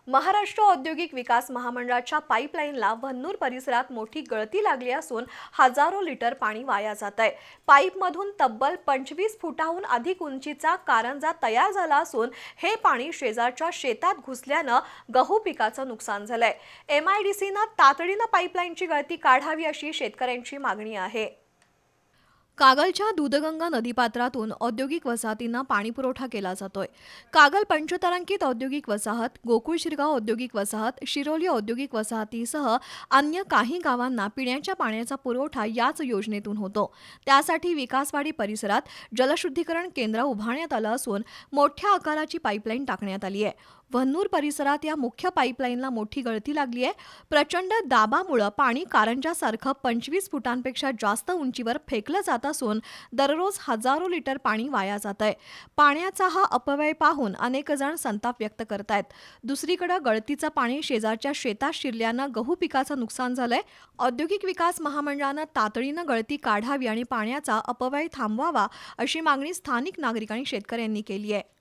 महाराष्ट्र औद्योगिक विकास महामंडळाच्या पाईपलाईनला वन्नूर परिसरात मोठी गळती लागली असून हजारो लिटर पाणी वाया जात आहे। पाईपमधून तब्बल 25 फुटाहून अधिक उंचीचा कारंजा तयार झाला असून हे पाणी शेजारच्या शेतात घुसल्यानं गहू पिकाचं नुकसान झालंय। MIDCनं तातडीनं पाईपलाईनची गळती काढावी अशी शेतकऱ्यांची मागणी आहे। कागलच्या दूधगंगा नदीपात्रातून औद्योगिक वसाहतींना पाणीपुरवठा केला जातोय। कागल पंचतारांकित औद्योगिक वसाहत, गोकुळ शिरगाव औद्योगिक वसाहत, शिरोली औद्योगिक वसाहतीसह अन्य काही गावांना पिण्याच्या पाण्याचा पुरवठा याच योजनेतून होतो। त्यासाठी विकासवाडी परिसरात जलशुद्धीकरण केंद्र उभारण्यात आलं असून मोठ्या आकाराची पाईपलाईन टाकण्यात आली आहे। वन्नूर परिसरात या मुख्य पाईपलाईनला मोठी गळती लागली आहे। प्रचंड दाबामुळे पाणी कारंजासारखं 25 फुटांपेक्षा जास्त उंचीवर फेकलं जात असून दररोज हजारो लिटर पाणी वाया जात आहे। पाण्याचा हा अपव्यय पाहून अनेक जण संताप व्यक्त करतायत। दुसरीकडे गळतीचं पाणी शेजारच्या शेतात शिरल्यानं गहू पिकाचं नुकसान झालंय। औद्योगिक विकास महामंडळानं तातडीनं गळती काढावी आणि पाण्याचा अपव्यय थांबवावा अशी मागणी स्थानिक नागरिक आणि शेतकऱ्यांनी केली आहे।